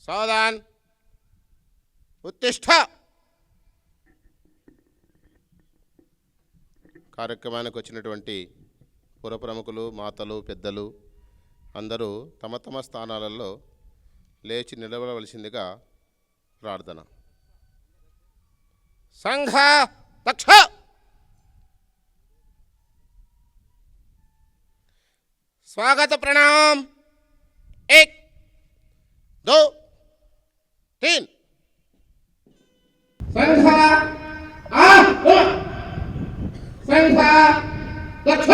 సావధాన్ ఉత్తిష్ట. కార్యక్రమానికి వచ్చినటువంటి పురప్రముఖులు, మాతలు, పెద్దలు అందరూ తమ తమ స్థానాలలో లేచి నిలబడవలసిందిగా ప్రార్థన. సంఘ దక్ష. स्वागत प्रणाम. 1 2 3. संघा संघा दक्ष.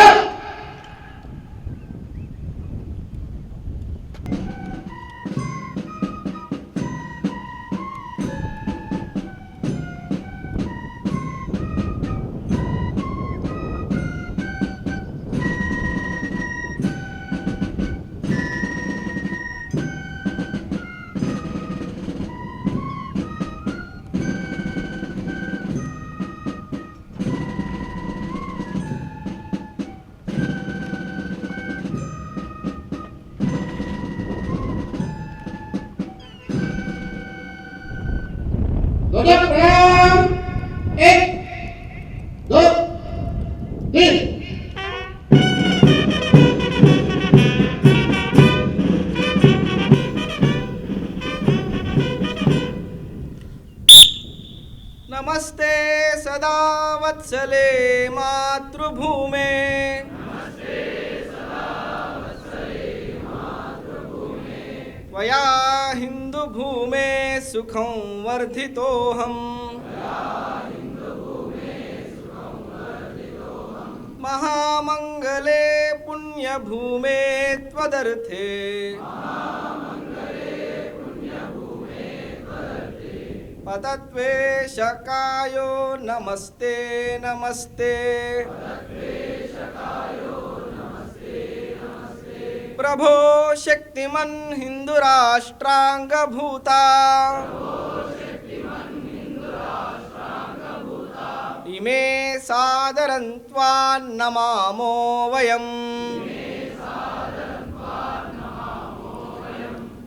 प्रणाम. 1 2 3. नमस्ते सदा वत्सले मातृभूमे. त्वया हिन्दुभूमे सुखं वर्धितोऽहम्. महामङ्गले पुण्यभूमे त्वदर्थे. पतत्वेशकायो नमस्ते नमस्ते. प्रभो शक्तिमन् हिन्दुराष्ट्राङ्गभूता. इमे सादरं त्वां नमामो वयम्.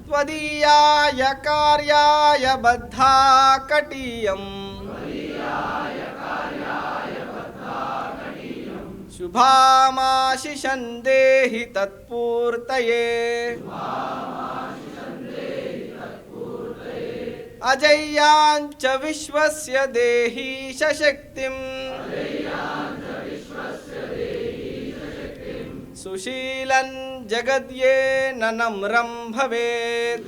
त्वदीयाय कार्याय बद्धा कटीयम्. शुभामाशिषं देहि तत्पूर्तये. अजय्याञ्च विश्वस्य देहि शक्तिम्. सुशीलं जगद्येन नम्रं भवेत्.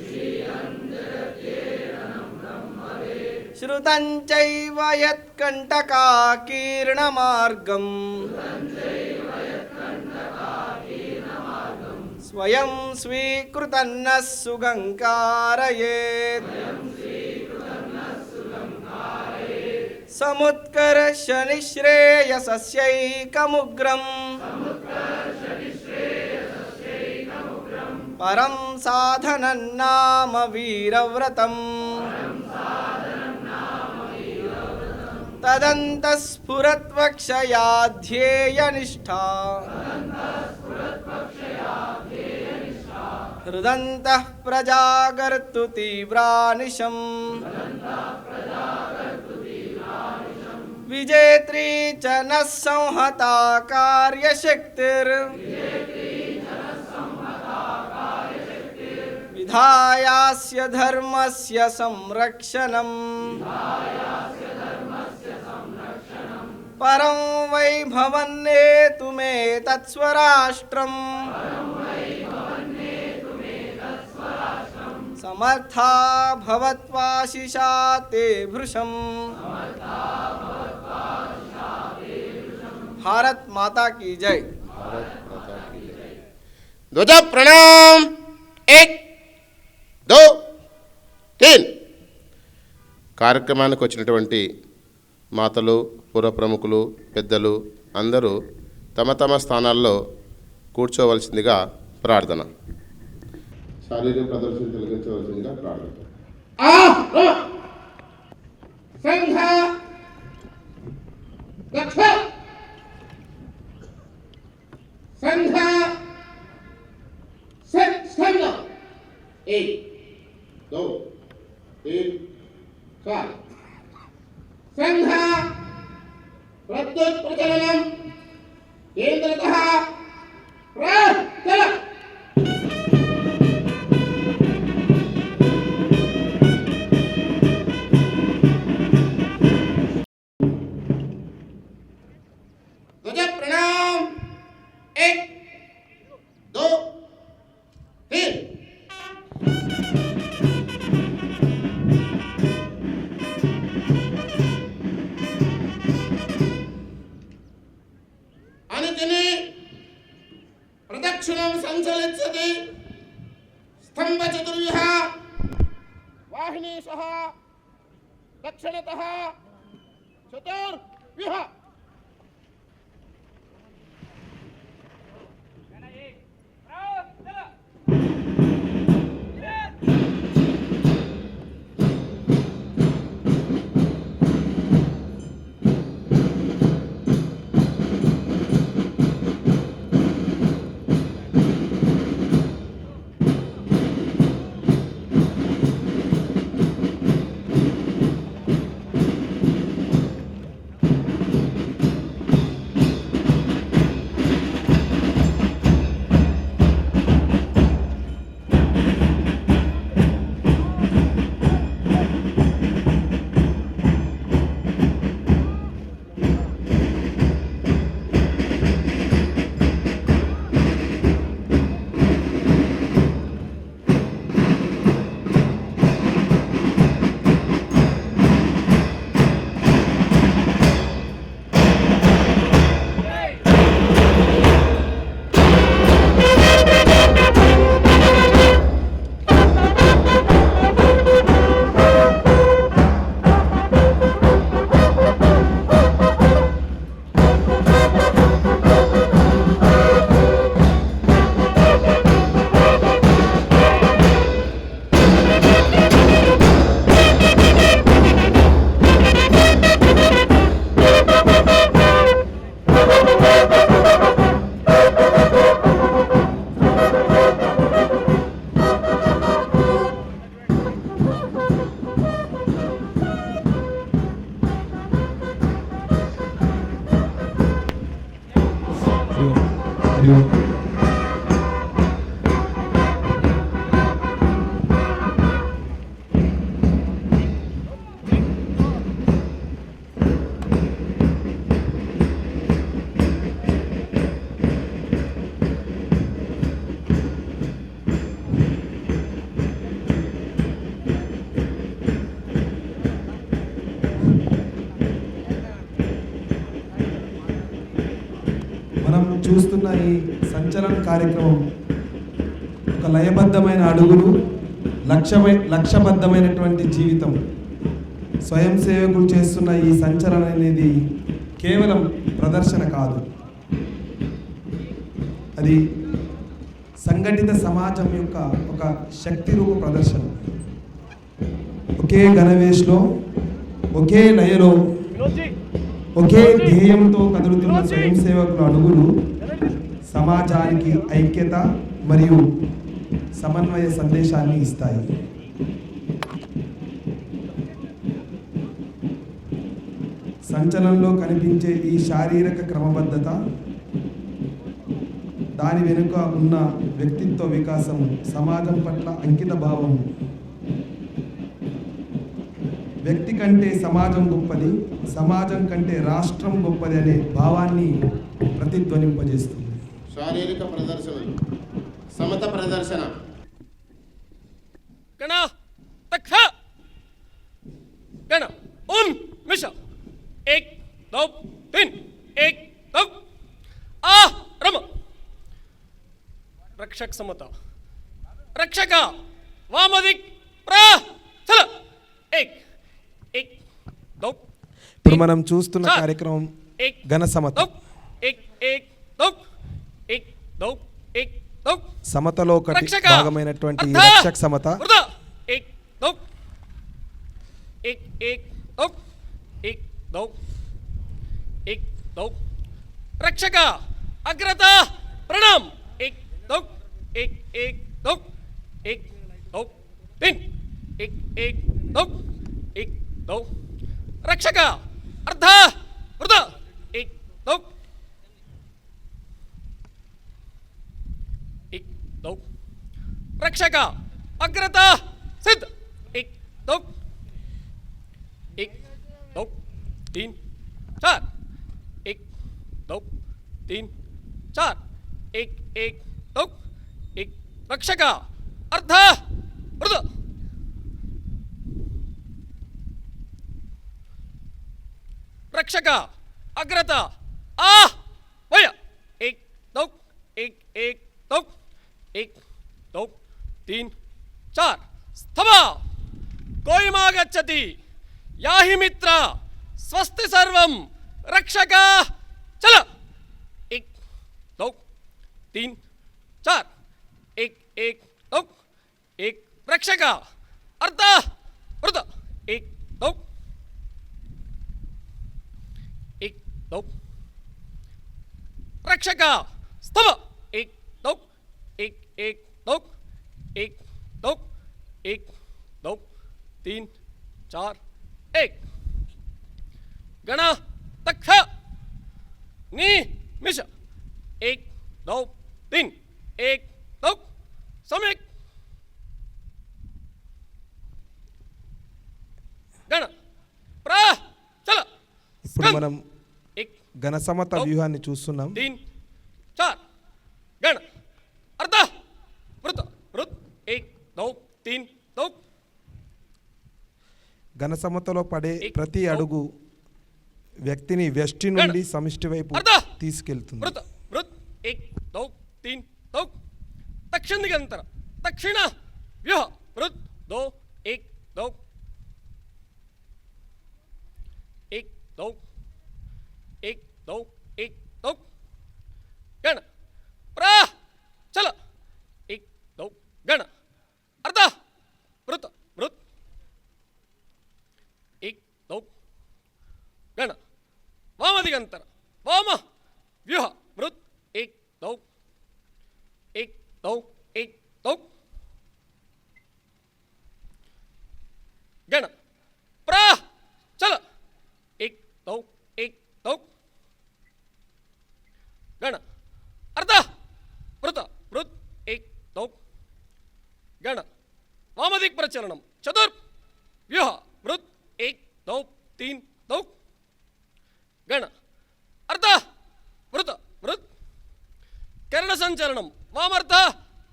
श्रुतं चैव यत्कण्टकाकीर्णमार्गम्. स्वयं स्वीकृतन्नः सुगङ्कारयेत्. समुत्कर्षनिःश्रेयसस्यैकमुग्रम्. परं साधनं नाम वीरव्रतम्. तदन्तस्फुरत्वक्षया ध्येयनिष्ठा. हृदन्तः प्रजागर्तु तीव्रानिशम्. विजेत्री च नः संहता कार्यशक्तिर्. विधायास्य धर्मस्य संरक्षणम्. परं वैभवन्नेतुमेतत्स्वराष्ट्रम्. समर्था भवत्वाशिषा ते भृशम्. भारत माता की जय. ध्वज प्रणाम. 1 2 3. కార్యక్రమానికి వచ్చినటువంటి మాతలు, పుర ప్రముఖులు, పెద్దలు అందరూ తమ తమ స్థానాల్లో కూర్చోవలసిందిగా ప్రార్థన. శారీరక ప్రదర్శన తొలగించవలసిందిగా ప్రార్థన. సంఘ దక్ష. संघ स्कंद 1 2 तीन चार संघ प्रत्युत प्रचलनम केंद्रतः प्रचल ध्वज प्रणाम एक दो तीन अनुजने प्रदक्षिणं संचलिष्यति स्तंभचतुर्व्यूह वाहिनीशः दक्षिणतः चतुर्व्यूह మనం చూస్తున్న ఈ సంచలన కార్యక్రమం ఒక లయబద్ధమైన అడుగులు లక్ష్యబద్ధమైనటువంటి జీవితం. స్వయం సేవకులు చేస్తున్న ఈ సంచలనం అనేది కేవలం ప్రదర్శన కాదు, అది సంఘటిత సమాజం యొక్క ఒక శక్తి రూప ప్రదర్శన. ఒకే గణవేష్లో, ఒకే లయలో, ఒకే ధ్యేయంతో కదులుతున్న స్వయం సేవకుల అడుగులు సమాజానికి ఐక్యత మరియు సమన్వయ సందేశాన్ని ఇస్తాయి. సంచలనంలో కనిపించే ఈ శారీరక క్రమబద్ధత, దాని వెనుక ఉన్న వ్యక్తిత్వ వికాసం, సమాజం పట్ల అంకిత భావం, వ్యక్తి కంటే సమాజం గొప్పది, సమాజం కంటే రాష్ట్రం గొప్పది అనే భావాన్ని ప్రతిధ్వనింపజేస్తుంది. శారీరక ప్రదర్శనలు, సమత ప్రదర్శన. గణ తక్ష గణ ఉన్ మిష एक दो तीन एक दो आ रम रक्षक समता रक्षक वामदिक प्रचल एक एक दो. ఇప్పుడు మనం చూస్తున్న కార్యక్రమం ఘన సమత. సమతలో ఒకటి భాగమైనటువంటి ఈ రక్షక సమత रक्षक अग्रता प्रणाम एक दो तीन एक दो एक दो रक्षक अर्ध वृत एक दो एक दो रक्षक अग्रत सिद्ध एक दो तीन चार एक दो तीन चार एक दो एक रक्षक अर्ध वृत रक्षक अग्रत आ वय एक दो एक दो एक दो तीन चार स्तंभ कोई मागच्छति याहि मित्र स्वस्ति सर्वं रक्षक चल एक दो तीन चार एक दो एक रक्षक अर्ध वृत एक दो रक्षक स्तंभ एक दो एक दो तीन चार एक गण तक्ष निमिष एक दो तीन एक दो सम्यक गण प्र चल ఇప్పుడు మనం एक ఘన సమత వ్యూహాన్ని చూస్తున్నాం. तीन चार गण अर्ध वृत वृत एक दो तीन दो ఘన సమతలో పడే एक, ప్రతి दो, అడుగు వ్యక్తిని వ్యష్టి నుండి సమిష్టి వైపు अर्ध తీసుకెళ్తుంది. वृत वृत एक दो तीन दो दक्षिण दिगंतर दक्षिण व्यूह वृत दो एक दो एक दो एक दो एक दो गण प्र चल एक दो गण अर्ध वृत वृत एक दो गण वाम दिगंतर वाम व्यूह वृत एक दो एक दो गण प्र चल एक दो गण अर्ध वृत वृत एक दो गण वामदिक् प्रचलनम चतुर व्यूह वृत एक दो तीन दो गण अर्ध वृत वृत कर्ण संचलनम वामर्ध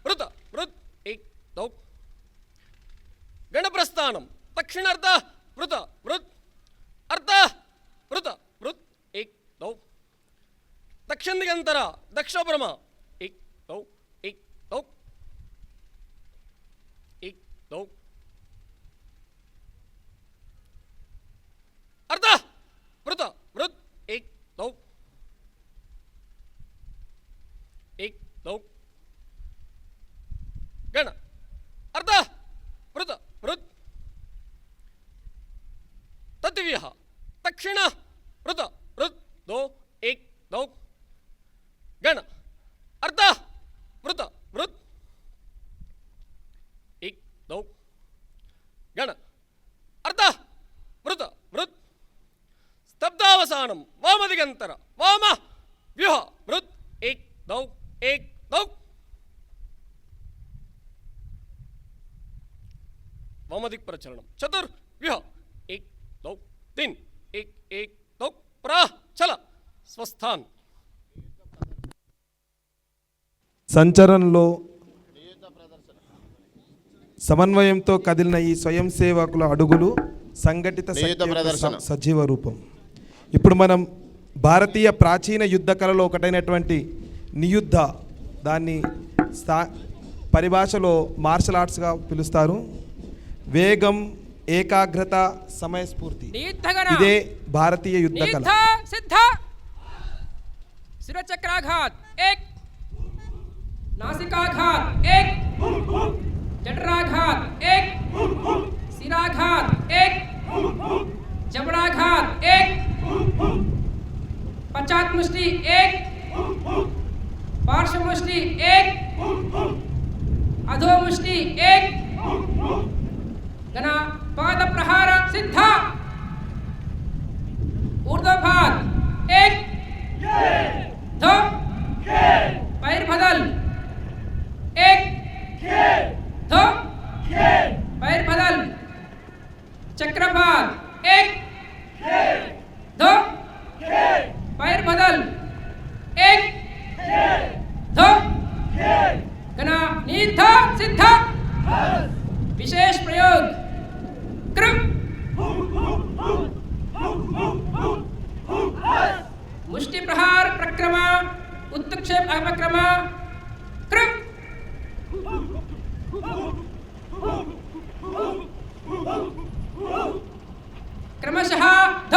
वृत वृत एक दो गण प्रस्थानम दक्षिणार्ध वृत वृत अर्ध वृत वृत एक दो दक्षिण दिगंतर दक्षिणब्रह्म एक दो एक दो अर्ध वृत वृत एक दो गण अर्ध वृत वृत तद्व्यः दक्षिण वृत वृत दो एक दो गण अर्ध वृत वृत एक दो गण अर्ध वृत वृत स्तब्धावसानम वाम दिगंतर वाम व्यूह वृत एक दो वाम दिक् प्रचलनम चतुर व्यूह एक दो तीन एक दो प्र चल स्वस्थान సంచరణలో సమన్వయంతో కదిలిన ఈ స్వయం సేవకుల అడుగులు సంఘటిత శక్తి యొక్క ప్రదర్శన. సజీవ రూపం. ఇప్పుడు మనం భారతీయ ప్రాచీన యుద్ధ కళలో ఒకటైనటువంటి నియుద్ధ దాన్ని పరిభాషలో మార్షల్ ఆర్ట్స్గా పిలుస్తారు. వేగం, ఏకాగ్రత, సమయస్ఫూర్తి ఇదే భారతీయ యుద్ధ కళ. सिद्ध शिरोचक्राघात एक नासिकाघात एक जठराघात एक सिराघात एक जबड़ाघात एक पश्चात मुष्टि एक पार्श्व मुष्टि एक अधो मुष्टि एक गणा पाद प्रहार सिद्ध ऊर्ध्वभाग 1 2 पैर बदल 1 2 पैर बदल चक्रभाग 1 2 पैर बदल 1 2 गणा नीथ सिद्ध विशेष प्रयोग कृ मुष्टि प्रहार प्रक्रमा उत्तक्षेप अपक्रमा कृ क्रमशः ध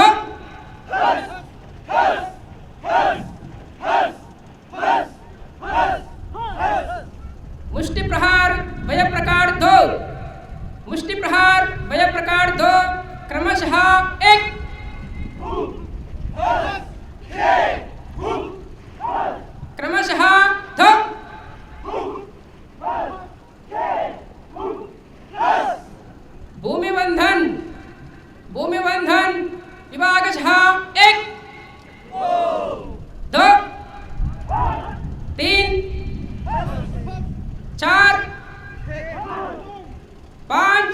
मुष्टि प्रहार भय प्रकार 2 मुष्टि प्रहार भय प्रकार 2 क्रमशः 1 क्रमशः ध भूमिबंधन विभागशः 1 2 3 4 5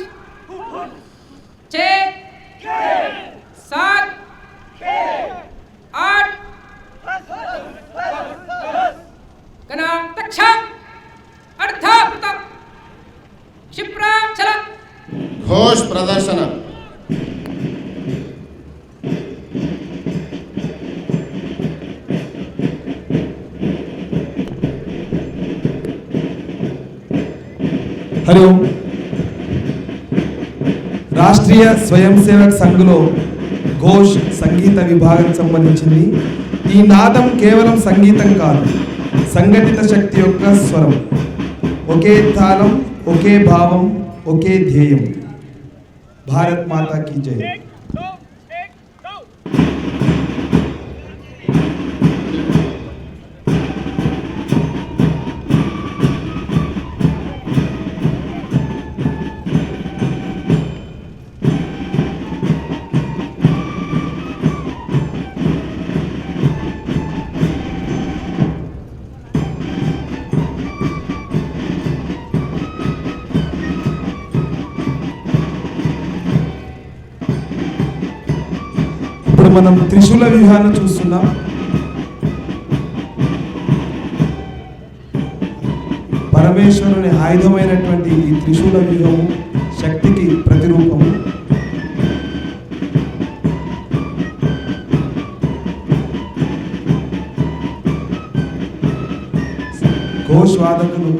6 7 8 गणा तक्ष अर्धपृत क्षिप्र चल घोष प्रदर्शन హరి ఓం. రాష్ట్రీయ స్వయం సేవక్ సంఘ్లో ఘోష్ సంగీత విభాగం సంబంధించింది. ఈ నాదం కేవలం సంగీతం కాదు, సంఘటిత శక్తి యొక్క స్వరం. ఒకే తాళం, ఒకే భావం, ఒకే ధ్యేయం. భారత్ మాతా కీ జై. ఇప్పుడు మనం త్రిశూల వ్యూహాన్ని చూస్తున్నాం. పరమేశ్వరుని ఆయుధమైనటువంటి ఈ త్రిశూల వ్యూహము శక్తికి ప్రతిరూపము. ఘోష్ వాదకులు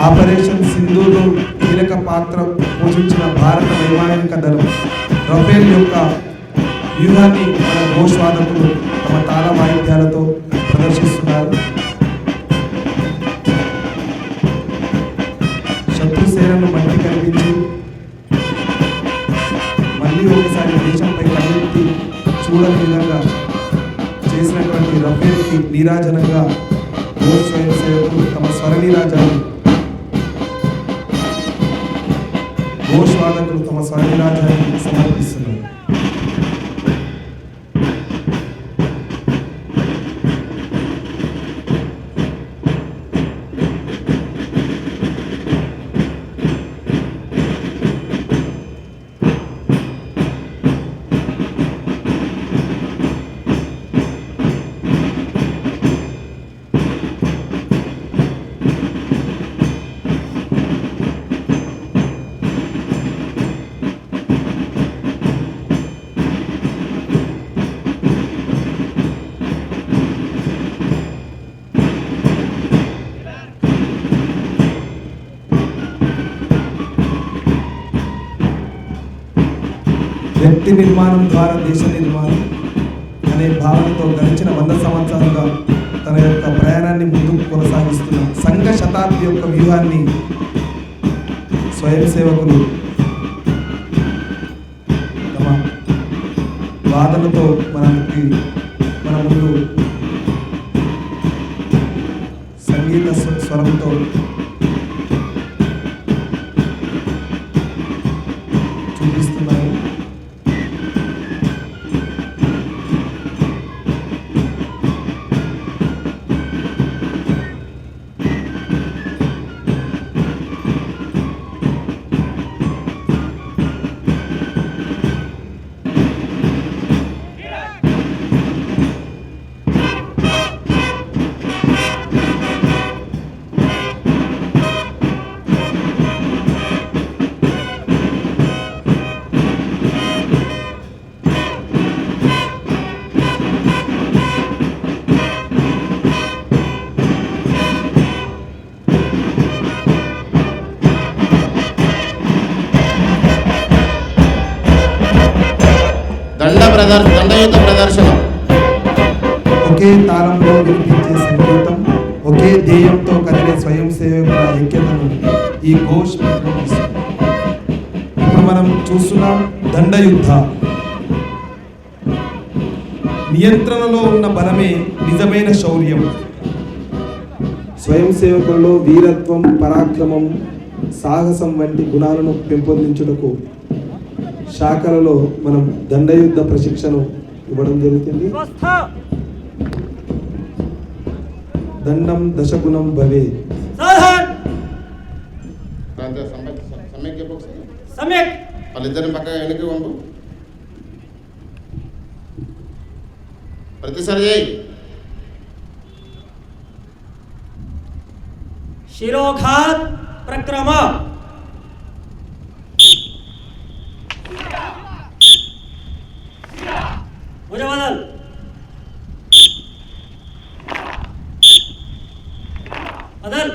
ఆపరేషన్ సింధూర్లో కీలక పాత్ర పోషించిన భారత వైమానిక దళం రఫేల్ యొక్క వ్యూహాన్ని మన ఘోష్ వాదకులు తమ తాళ వాయిద్యాలతో ప్రదర్శిస్తున్నారు. శత్రు సేనను మట్టి కనిపించి మళ్ళీ ఒకసారి దేశంపై కన్నెత్తి చూడని విధంగా చేసినటువంటి రఫేల్కి నీరాజనంగా ఘోష్ స్వయం సేవకులు తమ స్వరనీరాజాన్ని ఘోష్ వాదకులు తమ స్వరనీరాజాన్ని సమర్పిస్తున్నారు. వ్యక్తి నిర్మాణం ద్వారా దేశ నిర్మాణం అనే భావనతో గడిచిన 100 సంవత్సరాలుగా తన యొక్క ప్రయాణాన్ని ముందుకు కొనసాగిస్తున్న సంఘ శతాబ్ది యొక్క వ్యూహాన్ని స్వయం సేవకులు తమ వాదనతో మన ముందు సంగీత స్వరంతో చూపిస్తున్నారు. దండయుద్ధ ప్రదర్శన. ఒకే తాళంలో వినిపించే సంగీతం, ఒకే ధ్యేయంతో కదిలే స్వయం సేవకుల ఐక్యతను ఈ ఘోష్ ప్రతిబింబిస్తుంది. ఇప్పుడు మనం చూస్తున్నాం దండయుద్ధ. నియంత్రణలో ఉన్న బలమే నిజమైన శౌర్యం. స్వయం సేవకులలో వీరత్వం, పరాక్రమం, సాహసం వంటి గుణాలను పెంపొందించుటకు శాఖలలో మనం దండయుద్ధ ప్రశిక్షణ ఇవ్వడం జరుగుతుంది. దండం దశగుణం భవే. వాళ్ళిద్దరిని పక్కగా వెనక్కి పంపు. ప్రతిసారి చేయి. శిరోఘాత్ ప్రక్రమ. భుజబదల్. బదల్.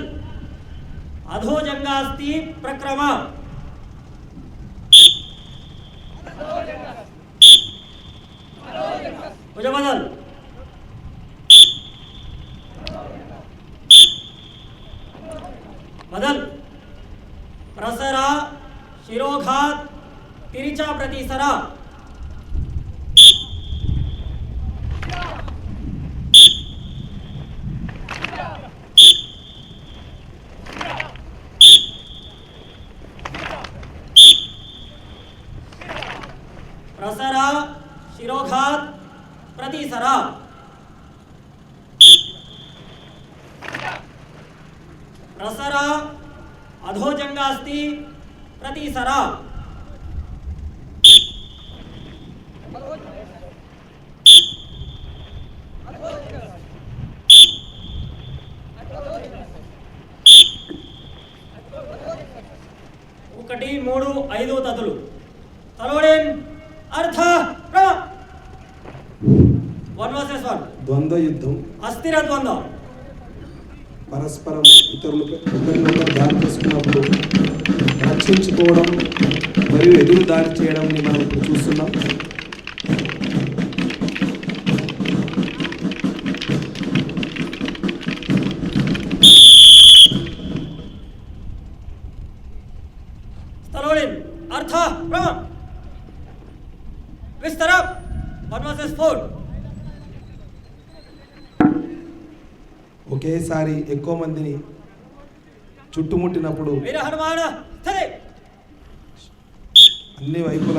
అధోజంగాస్తి ప్రక్రమ. భుజబదల్. बदल. प्रसरा शिरोघात तिरिचा प्रतिसरा. प्रसरा शिरोघात प्रतिसरा. प्रसरा अधोजंगास्ति प्रतिसरा. ఒకటి మూడు ఐదు తతులు తలోడేన్ అర్థ ప్ర 1 vs 1 ద్వంద్వ యుద్ధం. అస్థిర ద్వంద్వ. పరస్పరం ఇతరులకు ఒకరినొకరు దారి చేసుకున్నప్పుడు రక్షించుకోవడం మరియు ఎదురు దారి చేయడం మనం ఇప్పుడు చూస్తున్నాం. స్థలోళిన్ అర్థ ప్రమ విస్తర 1 vs 4. ఒకేసారి ఎక్కువ మందిని చుట్టుముట్టినప్పుడు వీర హనుమాన స్థలే అన్ని వైపుల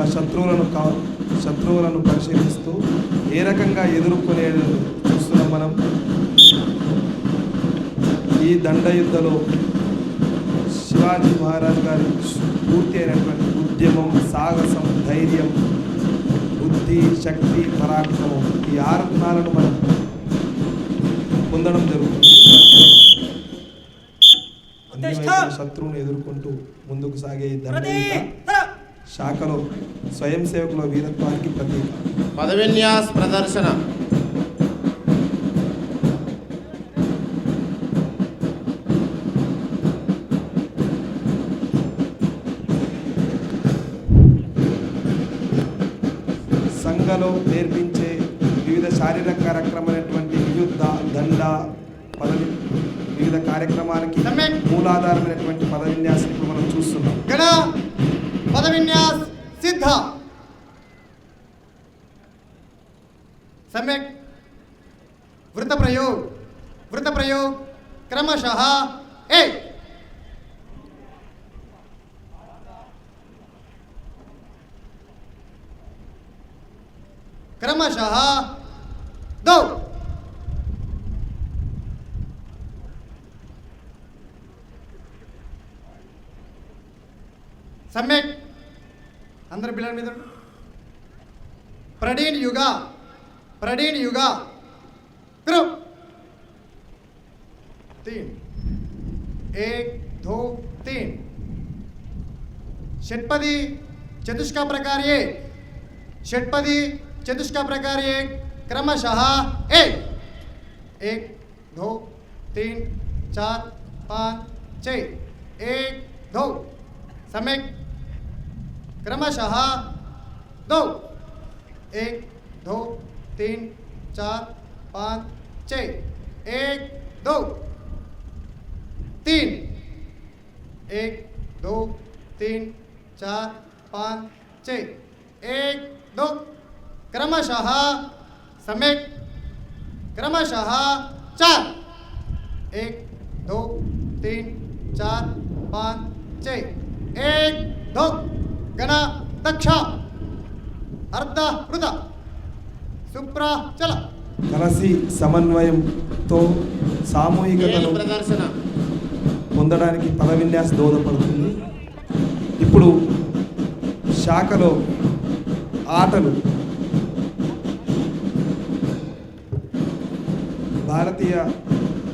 శత్రువులను పరిశీలిస్తూ ఏ రకంగా ఎదుర్కొనే చూస్తున్నాం మనం. ఈ దండయుద్ధలో శివాజీ మహారాజ్ గారి పూర్తి అయినటువంటి ఉద్యమం, సాహసం, ధైర్యం, బుద్ధి, శక్తి, పరాక్రమం ఈ 6 గుణాలను మనం పొందడం జరుగుతుంది. అన్ని వైపుల శత్రువును ఎదుర్కొంటూ ముందుకు సాగే ఈ దండయుద్ధ శాఖలో స్వయం సేవకుల వీరత్వానికి ప్రతీక. పదవిన్యాస్ ప్రదర్శన. యోగాలో నేర్పించే వివిధ శారీరక కార్యక్రమమైనటువంటి వియుద్ధ దండ పదవి వివిధ కార్యక్రమాలకి సమ్యక్. మూలాధారమైనటువంటి పద విన్యాసం ఇప్పుడు మనం చూస్తున్నాం. గణ పద విన్యాస్ సిద్ధ. सम्यक वृत्त प्रयोग क्रमशः एक क्रमशः दो सम्यक अंदर पिलर में प्रडीन युगा करो 3 1 2 3 षट्पदी चतुष्का प्रकार एक क्रमशः एक 2 3 4 5 6 1 2 सम्यक क्रमशः 2 1 2 3 4 5 6 1 2 3 1 2 3 4 5 6 1 2 क्रमशः सम्यक क्रमशः 4 1 2 3 4 5 6 1 2 गण दक्ष अर्ध वृत सुप्रा चल కలిసి సమన్వయంతో మేలు సామూహికతను ప్రదర్శన పొందడానికి పద విన్యాస దోహదపడుతుంది. ఇప్పుడు శాఖలో ఆటలు భారతీయ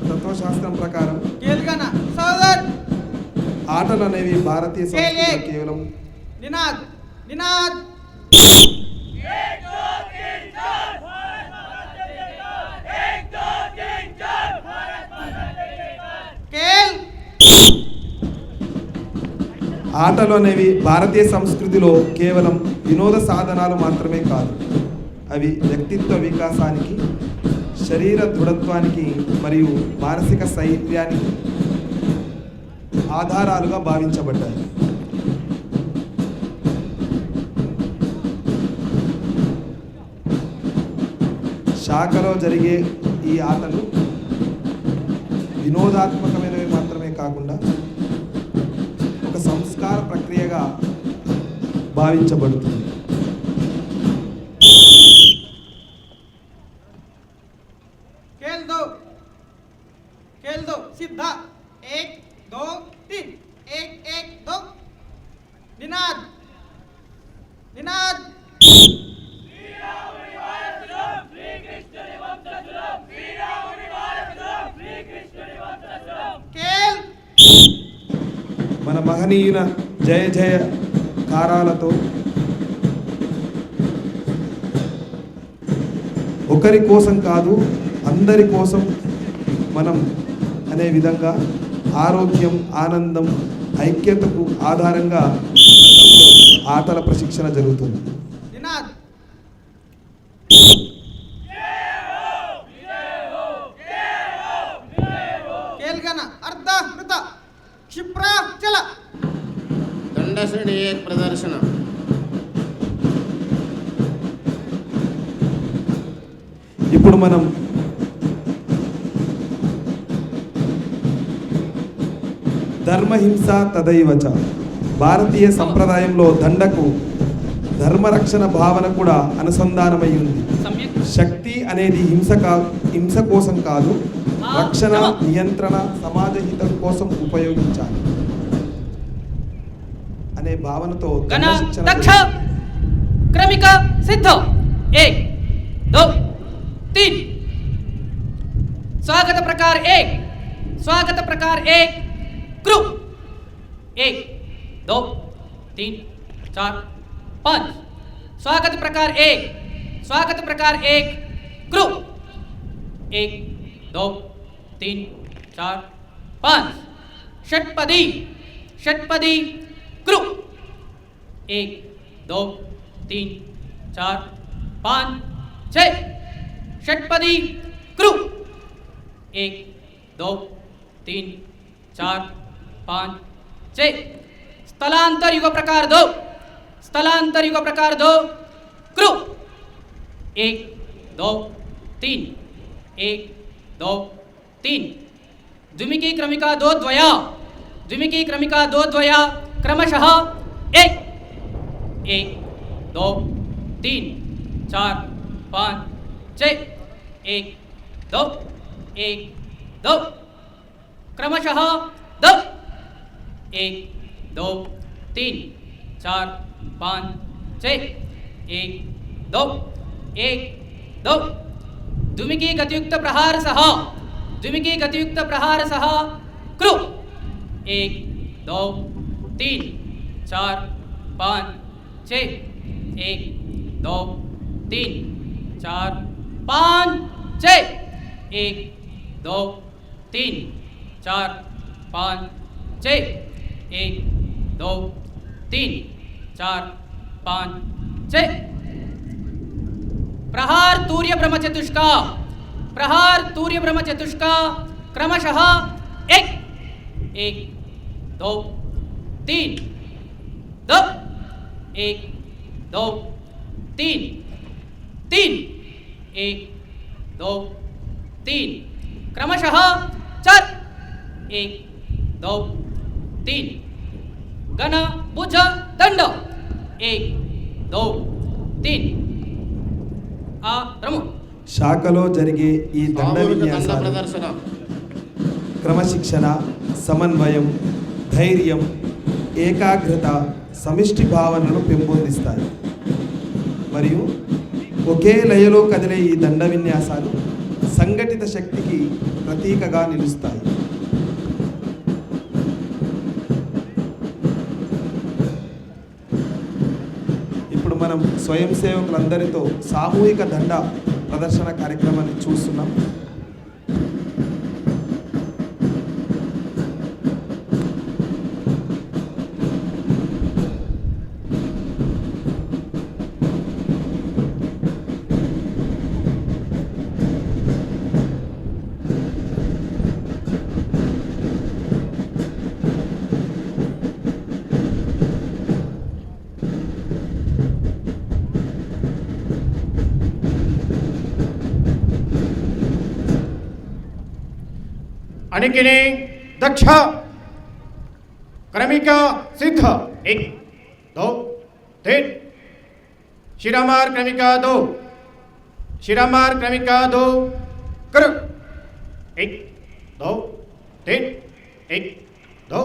తత్వశాస్త్రం ప్రకారం केलगना सावधान ఆటలు అనేవి భారతీయ సంస్కృతిలో కేవలం निनाद निनाद केल ఆటలు అనేవి భారతీయ సంస్కృతిలో కేవలం వినోద సాధనాలు మాత్రమే కాదు, అవి వ్యక్తిత్వ వికాసానికి, శరీర దృఢత్వానికి మరియు మానసిక స్థైర్యానికి ఆధారాలుగా భావించబడ్డాయి. శాఖలో జరిగే ఈ ఆటలు వినోదాత్మకమైనవి మాత్రమే కాకుండా ఒక సంస్కార ప్రక్రియగా భావించబడుతుంది. खेल दो सीधा 1 2 3 1 1 2 निनाद निनाद खेल మన మహనీయుల జయ జయ కారాలతో ఒకరి కోసం కాదు అందరి కోసం మనం అనే విధంగా ఆరోగ్యం, ఆనందం, ఐక్యతకు ఆధారంగా ఆటల ప్రశిక్షణ జరుగుతుంది. निनाद केलगना अर्ध वृत क्षिप्रा चल దండ శ్రేణి ఏక్ ప్రదర్శన ఇప్పుడు మనం ధర్మహింస తదైవచ భారతీయ సంప్రదాయంలో దండకు ధర్మరక్షణ భావన కూడా అనుసంధానమై ఉంది. శక్తి అనేది హింస కోసం కాదు, రక్షణ, నియంత్రణ, సమాజ హితం కోసం ఉపయోగించాలి అనే భావనతో गण దండ శిక్షణ दक्ष क्रमिक सिद्ध 1 2 3 स्वागत प्रकार 1 ग्रुप 1 2 3 4 5 स्वागत प्रकार 1 ग्रुप 1 2 3 4 5 षट्पदी ग्रुप 1 2 3 4 5 6 षटपदी क्रू 1 2 3 4 5 6 स्थलांतर युग प्रकार 2 स्थलांतर युग प्रकार 2 क्रू 1 2 3 1 2 3 द्विमिकी क्रमिका 2 द्वया द्विमिकी क्रमिका 2 द्वया क्रमशः 1 1 2 3 4 5 6 1 2 1 2 क्रमशः 2 1 2 3 4 5 6 1 2 1 2 द्विमिकी गतियुक्त प्रहार सह द्विमिकी गतियुक्त प्रहार सह क्रू 1 2 3 4 5 6 1 2 3 4 5 6 1 2 3 4 5 6 1 2 3 4 5 6 प्रहार तूर्य ब्रह्म चतुष्का प्रहार तूर्य ब्रह्म चतुष्का क्रमशः 1 1 2 3 2 1 2 3 3 1 2 3 क्रमशः 4 1 2 3 गण भुज दंड 1 2 3 आ क्रम శాఖలో జరిగే ఈ దండ సామూహిక దండ విన్యాసాలు ప్రదర్శన క్రమశిక్షణ, సమన్వయం, ధైర్యం, ఏకాగ్రత, సమిష్టి భావనను పెంపొందిస్తాయి. మరియు ఒకే లయలో కదిలే ఈ దండ విన్యాసాలు సంఘటిత శక్తికి ప్రతీకగా నిలుస్తాయి. ఇప్పుడు మనం స్వయం సేవకులందరితో సామూహిక దండ ప్రదర్శన కార్యక్రమాన్ని చూస్తున్నాం. अनिकिनी दक्ष क्रमिका सिद्ध 1 2 3 शिरामार क्रमिका 2 शिरामार क्रमिका 2 कर 1 2 3 1 2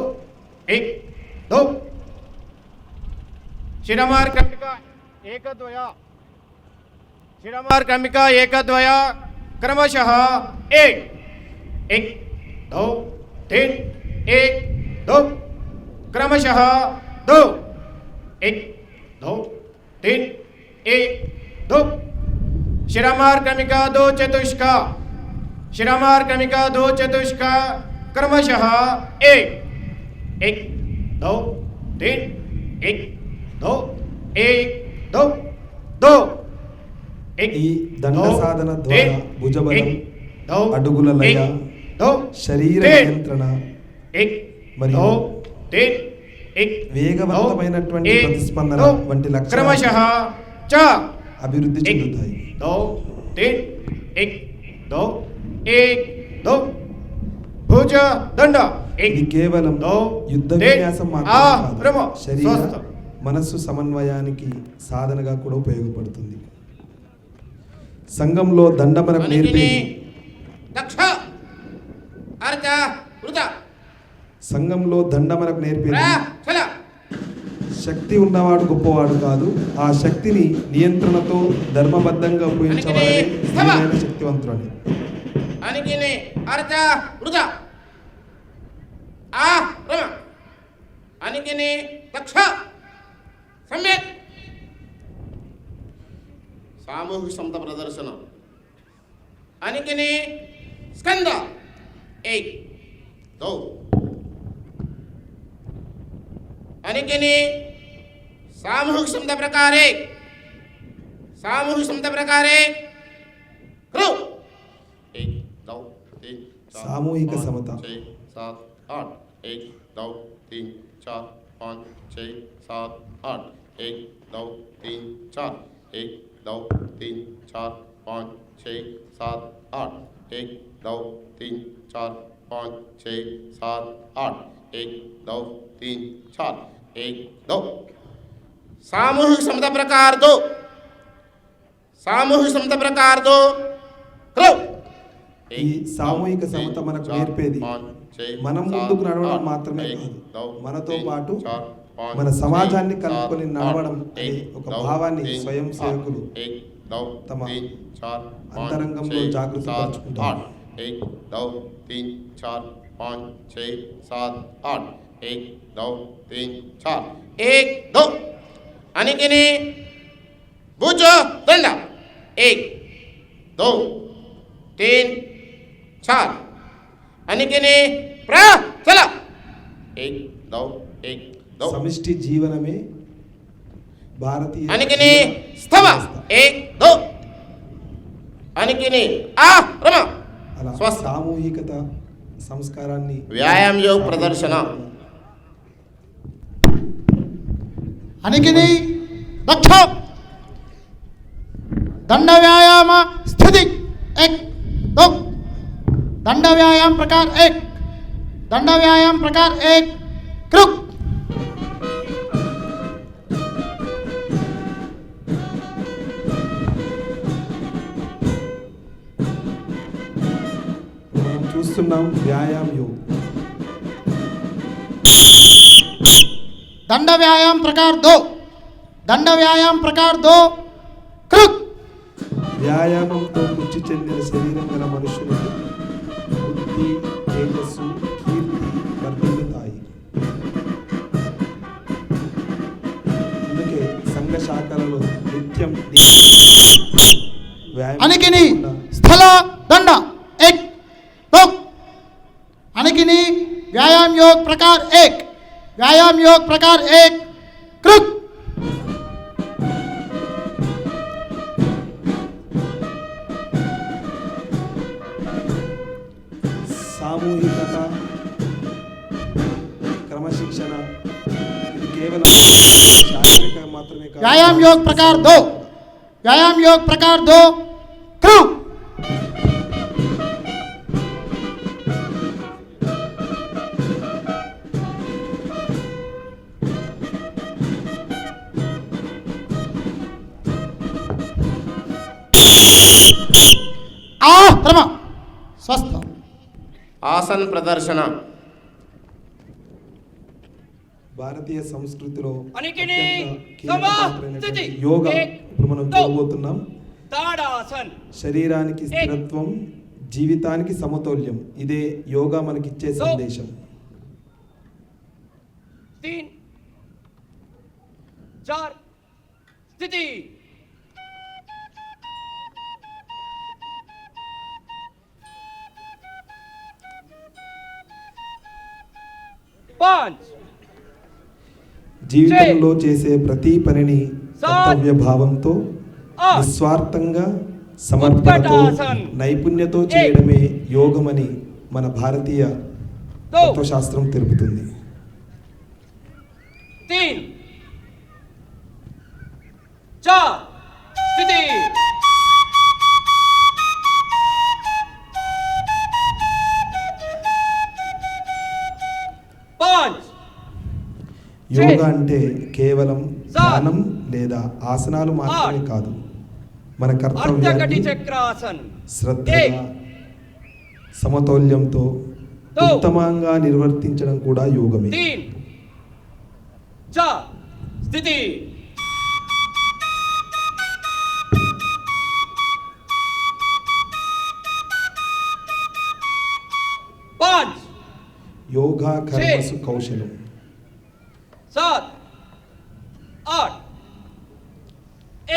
1 2 शिरामार क्रमिका एक द्वया शिरामार क्रमिका एक द्वया क्रमशः 1 1 2 3 1 2 क्रमशः 2 1 2 3 1 2 शिरामार क्रमिका 2 चतुष्का शिरामार क्रमिका 2 चतुष्का क्रमशः 1 1 2 3 1 2 1 2 2 ఈ దండ సాధన ద్వారా భుజబలం, అడుగుల లయ, శరీర నియంత్రణ మరియు వేగవంతమైనటువంటి ప్రతిస్పందన వంటి లక్షణాలు అభివృద్ధి చెందుతాయి. భుజ దండ ఇది కేవలం యుద్ధ విన్యాసం మాత్రమే కాదు, శరీర మనస్సు సమన్వయానికి సాధనగా కూడా ఉపయోగపడుతుంది. సంఘంలో దండ మనకు నేర్పేది దక్ష అర్ధ వృత సంఘంలో దండ మనకు నేర్పేది చల శక్తి ఉన్నవాడు గొప్పవాడు కాదు, ఆ శక్తిని నియంత్రణతో ధర్మబద్ధంగా ఉపయోగించవాడే నిజమైన శక్తివంతుడు అని. అనికిని అర్ధ వృత ఆ రమ అనికిని దక్ష సమ్యక్ సామూహిక సమత ప్రదర్శన అనికిని స్కంద 1 2 अनिकिनी सामूहिक समता प्रकार 1 सामूहिक समता प्रकारे करो 1 2 3 4 सामूहिक 5, समता 6 7 8 1 2 3 4 5 6 7 8 1 2 3 4 1 2 3 4 5 6 7 8 1 2 3 4 5 6 7 8 1 2 3 4 1 2 सामूहिक समता प्रकार 2 सामूहिक समता प्रकार 2 करो ఈ సామూహిక సమత మనకు నేర్పేది మనం ముందుకు నడవడం మాత్రమే కాదు, మనతో పాటు మన సమాజాన్ని కలుపుకొని నడవడం అనే ఒక భావాన్ని స్వయం సేవకులు తమ అంతరంగంలో జాగృతపరుచుకుంటారు. 1 2 3 4 5 6 7 8 1 2 3 4 1 2 अनिकिनी बूझो दंड 1 2 3 4 अनिकिनी प्रा चला 1 2 1 2 సమిష్టి జీవనమే భారతీయ अनिकिनी स्तव 1 2 अनिकिनी आ रमा అలా స్వస్థ. సామూహికత సంస్కారాన్ని व्यायाम योग प्रदर्शन अनिकिनी दक्ष दंड व्यायाम स्थिति 1 2 दंड व्यायाम प्रकार 1 दंड व्यायाम प्रकार 1 कृक మనం చూస్తున్నాం వ్యాయామ యోగ दंड व्यायाम प्रकार 2 दंड व्यायाम प्रकार 2 कृक వ్యాయామంతో వృద్ధి చెందిన శరీరం గల మనుషులకు బుద్ధి, తేజస్సు, కీర్తి వర్ధిల్లుతాయి. అందుకే సంఘ శాఖలలో నిత్యం వ్యాయామం अनिकिनी చేయకుండా स्थल दंड 1 2 अनिकिनी व्यायाम योग प्रकार 1 व्यायाम योग प्रकार 1 कृक సామూహికత, క్రమశిక్షణ ఇది కేవలం శారీరక మాత్రమే కాదు. व्यायाम योग प्रकार 2 व्यायाम योग प्रकार 2 कृक आ रमा स्वस्थ आसन प्रदर्शन భారతీయ సంస్కృతిలో అనికిని అత్యంత కీలక పాత్రైనటువంటి సమాస్థితి. యోగా ఏక్, ఇప్పుడు మనం దో. చూడబోతున్నాం. ताड़ासन శరీరానికి స్థిరత్వం, జీవితానికి సమతౌల్యం, ఇదే యోగా మనకిచ్చే దో. సందేశం. 3 4 स्थिति 5 జీవితంలో చేసే ప్రతి పనిని సాత్. కర్తవ్య భావంతో, ఆట్. నిస్వార్థంగా, సమర్పణతో, ఉత్కటాసన్. నైపుణ్యతో చేయడమే యోగమని మన భారతీయ 2 తత్వశాస్త్రం తెలుపుతుంది. 3 4 स्थिति 5 యోగా అంటే కేవలం సాత్. ధ్యానం లేదా ఆసనాలు మాత్రమే ఆట్. కాదు, మన अर्धकटी కర్తవ్యాన్ని चक्रासन శ్రద్ధగా, ఏక్. సమతౌల్యంతో దో. ఉత్తమంగా నిర్వర్తించడం కూడా యోగమే. 3 4 स्थिति 5 యోగా కర్మసు కౌశలం. 7 8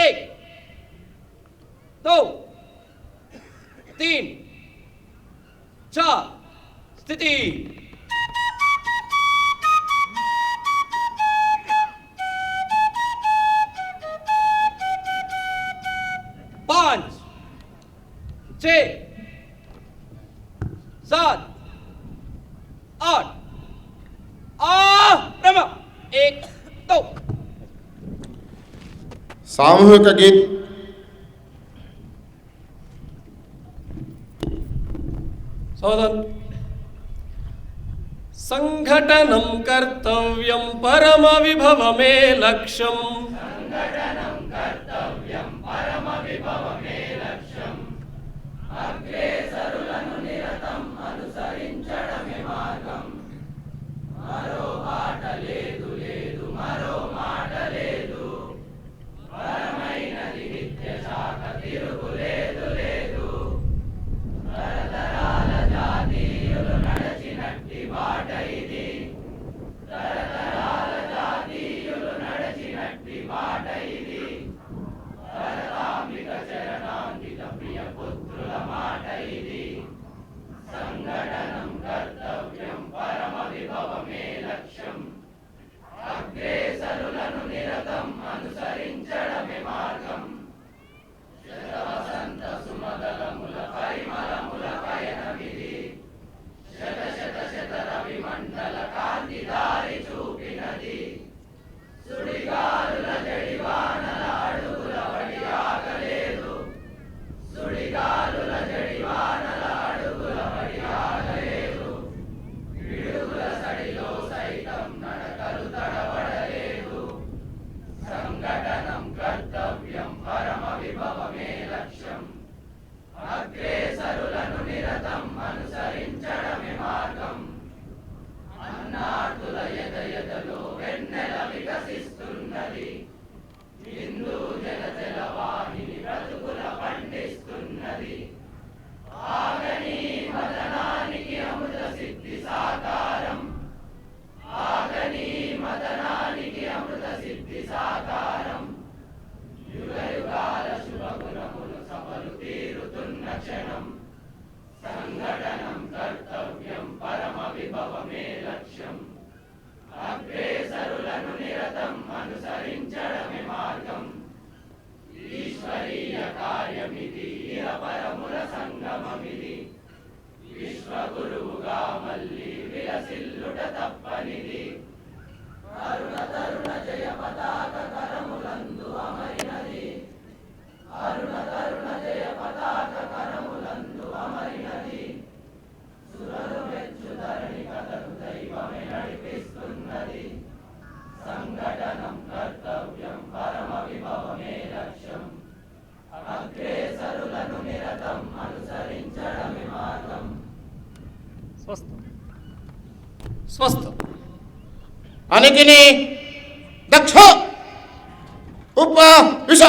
1 2 3 4 स्थिति 5 6 7 8 आरंभ 1 2 सामूहिक गीत सावधान संघटनं कर्तव्यं परमविभवमे लक्ष्यम् स्वस्थ अनिकिनी दक्ष उप विष